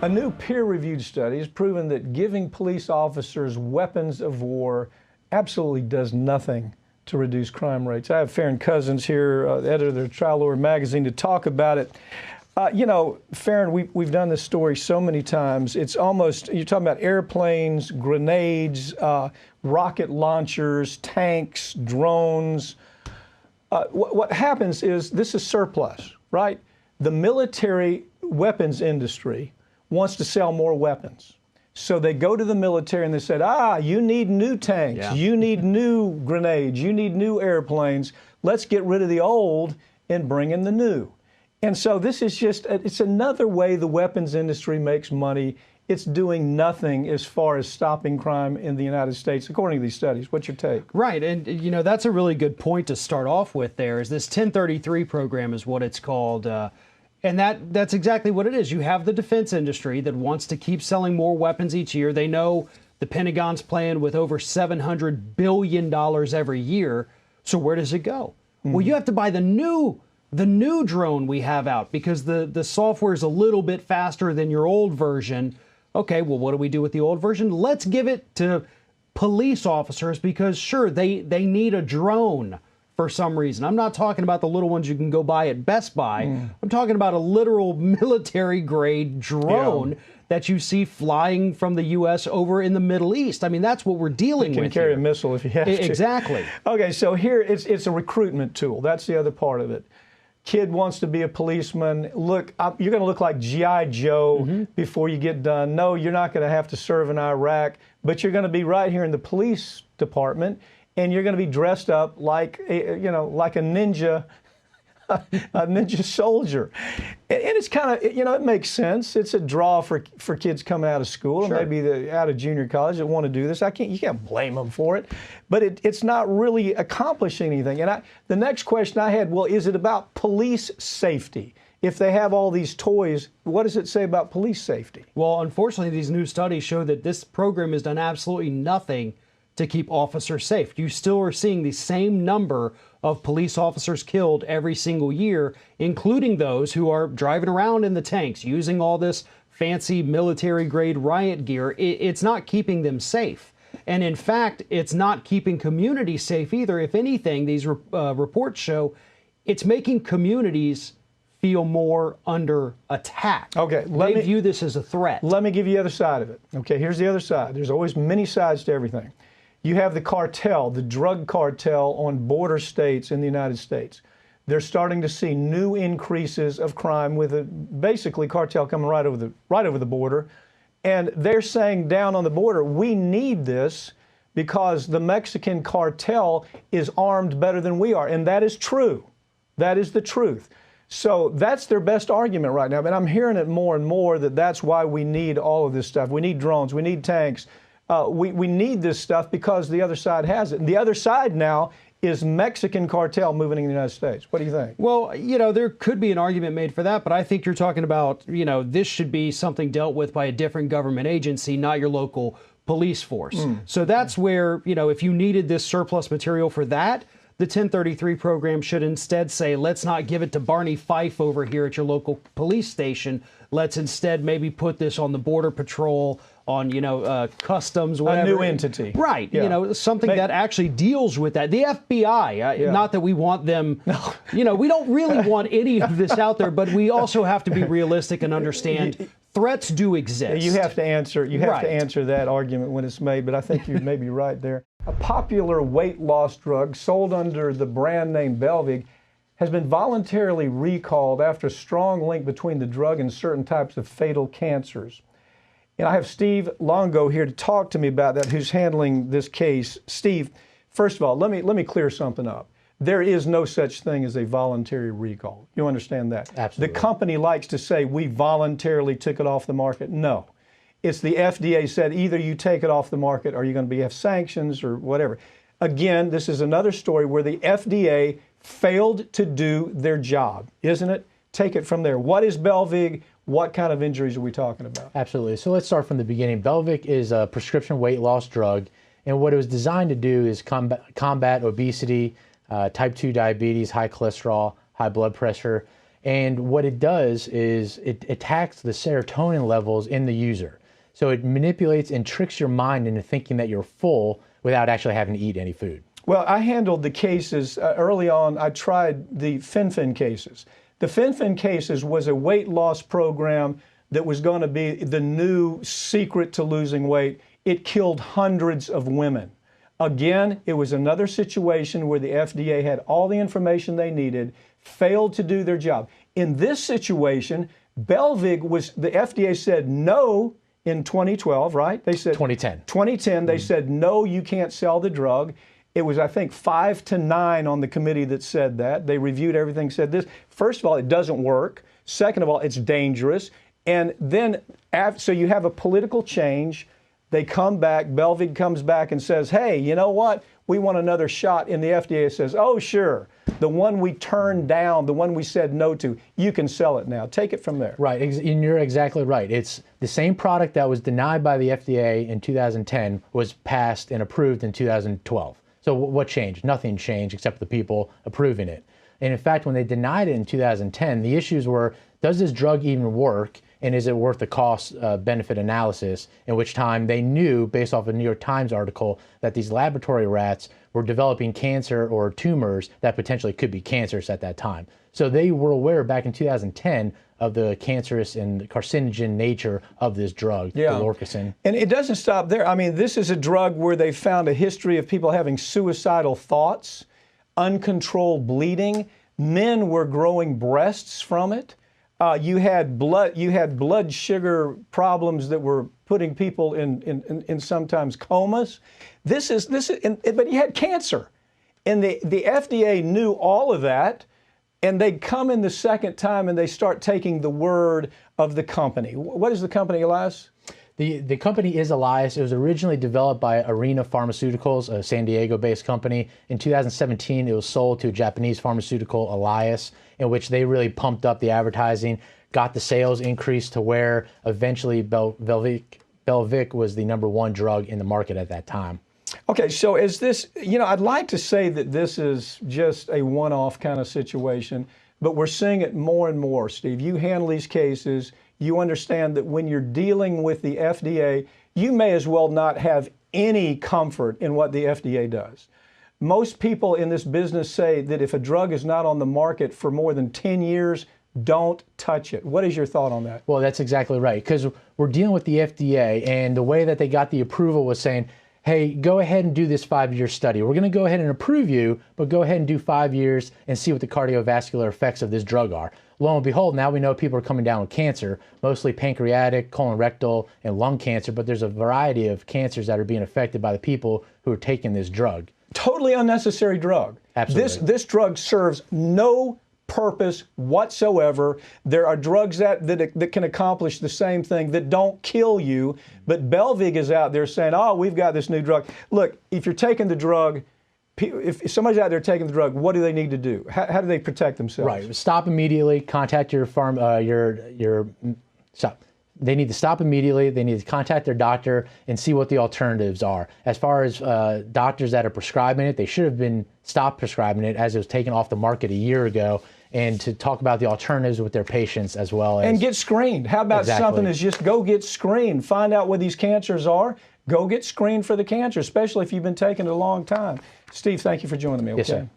A new peer-reviewed study has proven that giving police officers weapons of war absolutely does nothing to reduce crime rates. I have Farron Cousins here, editor of Trial Lawyer magazine, to talk about it. You know, Farron, we've done this story so many times. It's almost, you're talking about airplanes, grenades, rocket launchers, tanks, drones. What happens is this is surplus, right? The military weapons industry wants to sell more weapons. So they go to the military and they said, you need new tanks, you need new grenades, you need new airplanes. Let's get rid of the old and bring in the new. And so this is just, it's another way the weapons industry makes money. It's doing nothing as far as stopping crime in the United States, according to these studies. What's your take? Right, and you know, that's a really good point to start off with there, is this 1033 program is what it's called. And that's exactly what it is. You have the defense industry that wants to keep selling more weapons each year. They know the Pentagon's playing with over $700 billion every year. So where does it go? Well, you have to buy the new drone we have out because the software is a little bit faster than your old version. Okay, well, what do we do with the old version? Let's give it to police officers because, sure, they need a drone for some reason. I'm not talking about the little ones you can go buy at Best Buy. I'm talking about a literal military-grade drone that you see flying from the U.S. over in the Middle East. I mean, that's what we're dealing with. You can carry a missile if you have to. Exactly. Okay, so here it's a recruitment tool. That's the other part of it. Kid wants to be a policeman. Look, you're going to look like G.I. Joe before you get done. No, you're not going to have to serve in Iraq, but you're going to be right here in the police department, and you're going to be dressed up like like a ninja, a ninja soldier. And it's kind of, it makes sense. It's a draw for kids coming out of school, Sure. and maybe out of junior college that want to do this. You can't blame them for it, but it's not really accomplishing anything. And the next question I had, well, is it about police safety? If they have all these toys, what does it say about police safety? Well, unfortunately, these new studies show that this program has done absolutely nothing to keep officers safe. You still are seeing the same number of police officers killed every single year, including those who are driving around in the tanks, using all this fancy military-grade riot gear. It's not keeping them safe. And in fact, it's not keeping communities safe either. If anything, these reports show it's making communities feel more under attack. Okay, they view this as a threat. Let me give you the other side of it. Okay, here's the other side. There's always many sides to everything. You have the cartel, the drug cartel on border states in the United States. They're starting to see new increases of crime with basically cartel coming right over the border. And they're saying down on the border, we need this because the Mexican cartel is armed better than we are. And that is true. That is the truth. So that's their best argument right now. But I'm hearing it more and more that that's why we need all of this stuff. We need drones. We need tanks. We need this stuff because the other side has it. And the other side now is Mexican cartel moving in the United States. What do you think? Well, there could be an argument made for that, but I think you're talking about, this should be something dealt with by a different government agency, not your local police force. So that's where, if you needed this surplus material for that, the 1033 program should instead say, let's not give it to Barney Fife over here at your local police station. Let's instead maybe put this on the Border Patrol, on, customs, whatever. A new entity. Right. Yeah. Something that actually deals with that. The FBI, not that we want them, we don't really want any of this out there, but we also have to be realistic and understand threats do exist. You have to answer, to answer that argument when it's made, but I think you may be right there. A popular weight loss drug sold under the brand name Belviq has been voluntarily recalled after a strong link between the drug and certain types of fatal cancers. And I have Steve Longo here to talk to me about that, who's handling this case. Steve, first of all, let me clear something up. There is no such thing as a voluntary recall. You understand that? Absolutely. The company likes to say we voluntarily took it off the market. No. It's the FDA said either you take it off the market or you're going to have sanctions or whatever. Again, this is another story where the FDA failed to do their job, isn't it? Take it from there. What is Belviq? What kind of injuries are we talking about? Absolutely. So let's start from the beginning. Belviq is a prescription weight loss drug, and what it was designed to do is combat obesity, type 2 diabetes, high cholesterol, high blood pressure. And what it does is it attacks the serotonin levels in the user. So it manipulates and tricks your mind into thinking that you're full without actually having to eat any food. Well, I handled the cases early on. I tried the Fen-Phen cases. The Fen-Phen cases was a weight loss program that was going to be the new secret to losing weight. It killed hundreds of women. Again, it was another situation where the FDA had all the information they needed, failed to do their job. In this situation, Belviq the FDA said no in 2012, right? They said 2010. 2010, they said, no, you can't sell the drug. It was, I think, 5-9 on the committee that said that. They reviewed everything, said this. First of all, it doesn't work. Second of all, it's dangerous. And then, so you have a political change. They come back, Belviq comes back and says, hey, you know what? We want another shot. And the FDA says, oh, sure. The one we turned down, the one we said no to, you can sell it now. Take it from there. Right, and you're exactly right. It's the same product that was denied by the FDA in 2010 was passed and approved in 2012. So what changed? Nothing changed except the people approving it. And in fact, when they denied it in 2010, the issues were, does this drug even work? And is it worth the cost-benefit analysis? In which time they knew, based off a New York Times article, that these laboratory rats were developing cancer or tumors that potentially could be cancerous at that time. So they were aware back in 2010 of the cancerous and carcinogen nature of this drug, the Lorcasen. And it doesn't stop there. I mean, this is a drug where they found a history of people having suicidal thoughts, uncontrolled bleeding. Men were growing breasts from it. You had blood sugar problems that were putting people in sometimes comas. But you had cancer, and the FDA knew all of that, and they come in the second time and they start taking the word of the company. What is the company, Elias? The company is Elias. It was originally developed by Arena Pharmaceuticals, a San Diego-based company. In 2017, it was sold to a Japanese pharmaceutical, Elias, in which they really pumped up the advertising, got the sales increase to where eventually Belviq was the #1 drug in the market at that time. Okay, so is this, I'd like to say that this is just a one-off kind of situation, but we're seeing it more and more, Steve. You handle these cases. You understand that when you're dealing with the FDA, you may as well not have any comfort in what the FDA does. Most people in this business say that if a drug is not on the market for more than 10 years, don't touch it. What is your thought on that? Well, that's exactly right, because we're dealing with the FDA, and the way that they got the approval was saying, hey, go ahead and do this 5-year study. We're going to go ahead and approve you, but go ahead and do 5 years and see what the cardiovascular effects of this drug are. Lo and behold, now we know people are coming down with cancer, mostly pancreatic, colorectal, and lung cancer, but there's a variety of cancers that are being affected by the people who are taking this drug. Totally unnecessary drug. Absolutely. This drug serves no purpose whatsoever. There are drugs that can accomplish the same thing that don't kill you, but Belviq is out there saying, oh, we've got this new drug. Look, if you're taking the drug, if somebody's out there taking the drug, what do they need to do? How do they protect themselves? Right. Stop immediately. Contact your stop. They need to stop immediately. They need to contact their doctor and see what the alternatives are. As far as doctors that are prescribing it, they should have been stopped prescribing it as it was taken off the market a year ago, and to talk about the alternatives with their patients as well as. And get screened. How about something as just go get screened, find out what these cancers are, go get screened for the cancer, especially if you've been taking it a long time. Steve, thank you for joining me. Okay. Yes, sir.